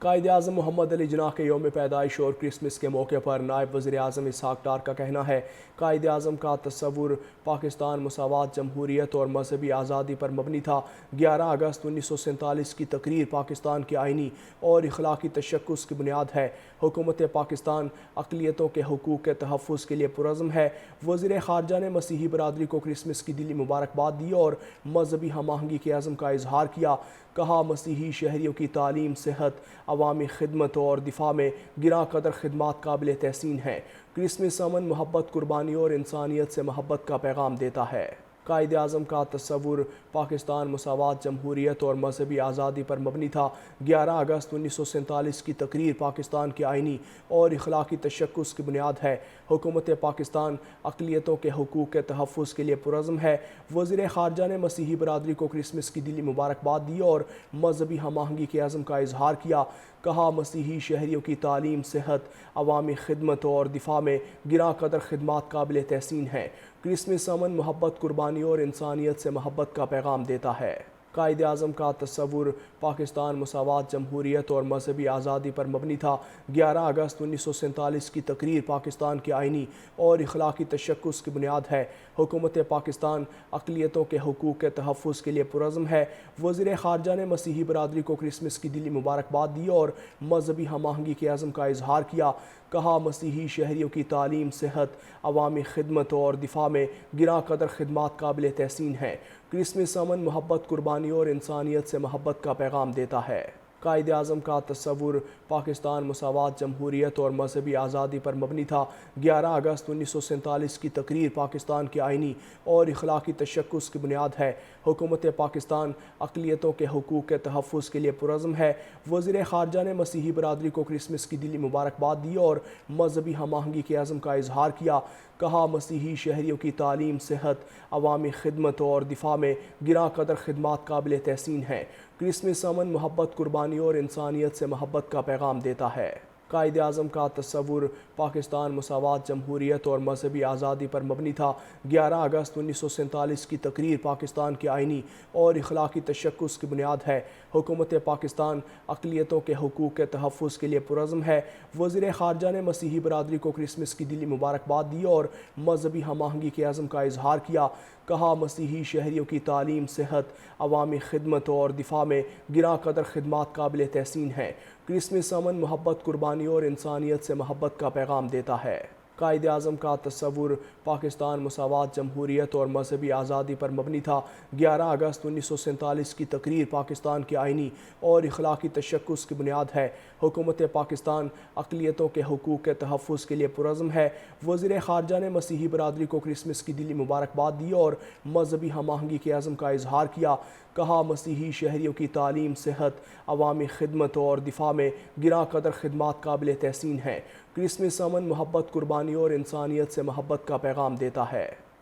قائد اعظم محمد علی جناح کے یوم پیدائش اور کرسمس کے موقع پر نائب وزیر اعظم اسحاق ڈار کا کہنا ہے قائد اعظم کا تصور پاکستان مساوات جمہوریت اور مذہبی آزادی پر مبنی تھا 11 اگست 1947 کی تقریر پاکستان کے آئینی اور اخلاقی تشخص کی بنیاد ہے حکومت پاکستان اقلیتوں کے حقوق کے تحفظ کے لیے پرعزم ہے وزیر خارجہ نے مسیحی برادری کو کرسمس کی دلی مبارکباد دی اور مذہبی ہم آہنگی کے عزم کا اظہار کیا کہا مسیحی شہریوں کی تعلیم صحت عوامی خدمت اور دفاع میں گراں قدر خدمات قابل تحسین ہیں کرسمس امن محبت قربانی اور انسانیت سے محبت کا پیغام دیتا ہے قائد اعظم کا تصور پاکستان مساوات جمہوریت اور مذہبی آزادی پر مبنی تھا 11 اگست 1947 کی تقریر پاکستان کے آئینی اور اخلاقی تشخص کی بنیاد ہے حکومت پاکستان اقلیتوں کے حقوق کے تحفظ کے لیے پرعزم ہے وزیر خارجہ نے مسیحی برادری کو کرسمس کی دلی مبارکباد دی اور مذہبی ہم آہنگی کے عزم کا اظہار کیا کہا مسیحی شہریوں کی تعلیم صحت عوامی خدمت اور دفاع میں گراں قدر خدمات قابل تحسین ہیں کرسمس امن محبت قربانی اور انسانیت سے محبت کا پیغام دیتا ہے قائد اعظم کا تصور پاکستان مساوات جمہوریت اور مذہبی آزادی پر مبنی تھا 11 اگست 1947 کی تقریر پاکستان کے آئینی اور اخلاقی تشخص کی بنیاد ہے حکومت پاکستان اقلیتوں کے حقوق کے تحفظ کے لیے پرعزم ہے وزیر خارجہ نے مسیحی برادری کو کرسمس کی دلی مبارکباد دی اور مذہبی ہم آہنگی کے عزم کا اظہار کیا کہا مسیحی شہریوں کی تعلیم صحت عوامی خدمت اور دفاع میں گراں قدر خدمات قابل تحسین ہیں کرسمس امن محبت قربانی اور انسانیت سے محبت کا پیغام دیتا ہے قائد اعظم کا تصور پاکستان مساوات جمہوریت اور مذہبی آزادی پر مبنی تھا 11 اگست 1947 کی تقریر پاکستان کے آئینی اور اخلاقی تشخص کی بنیاد ہے حکومت پاکستان اقلیتوں کے حقوق کے تحفظ کے لیے پرعزم ہے وزیر خارجہ نے مسیحی برادری کو کرسمس کی دلی مبارکباد دی اور مذہبی ہم آہنگی کے عزم کا اظہار کیا کہا مسیحی شہریوں کی تعلیم صحت عوامی خدمت اور دفاع میں گراں قدر خدمات قابل تحسین ہیں کرسمس امن محبت قربانی اور انسانیت سے محبت کا پیغام دیتا ہے قائد اعظم کا تصور پاکستان مساوات جمہوریت اور مذہبی آزادی پر مبنی تھا 11 اگست 1947 کی تقریر پاکستان کے آئینی اور اخلاقی تشخص کی بنیاد ہے حکومت پاکستان اقلیتوں کے حقوق کے تحفظ کے لیے پرعزم ہے وزیر خارجہ نے مسیحی برادری کو کرسمس کی دلی مبارکباد دی اور مذہبی ہم آہنگی کے عزم کا اظہار کیا کہا مسیحی شہریوں کی تعلیم صحت عوامی خدمت اور دفاع میں گراں قدر خدمات قابل تحسین ہیں کرسمس امن محبت قربانی اور انسانیت سے محبت کا پیغام دیتا ہے قائد اعظم کا تصور پاکستان مساوات جمہوریت اور مذہبی آزادی پر مبنی تھا 11 اگست 1947 کی تقریر پاکستان کے آئینی اور اخلاقی تشخص کی بنیاد ہے حکومت پاکستان اقلیتوں کے حقوق کے تحفظ کے لیے پرعزم ہے وزیر خارجہ نے مسیحی برادری کو کرسمس کی دلی مبارکباد دی اور مذہبی ہم آہنگی کے عزم کا اظہار کیا کہا مسیحی شہریوں کی تعلیم صحت عوامی خدمت اور دفاع میں گراں قدر خدمات قابل تحسین ہیں کرسمس امن محبت قربانی اور انسانیت سے محبت کا پیغام دیتا ہے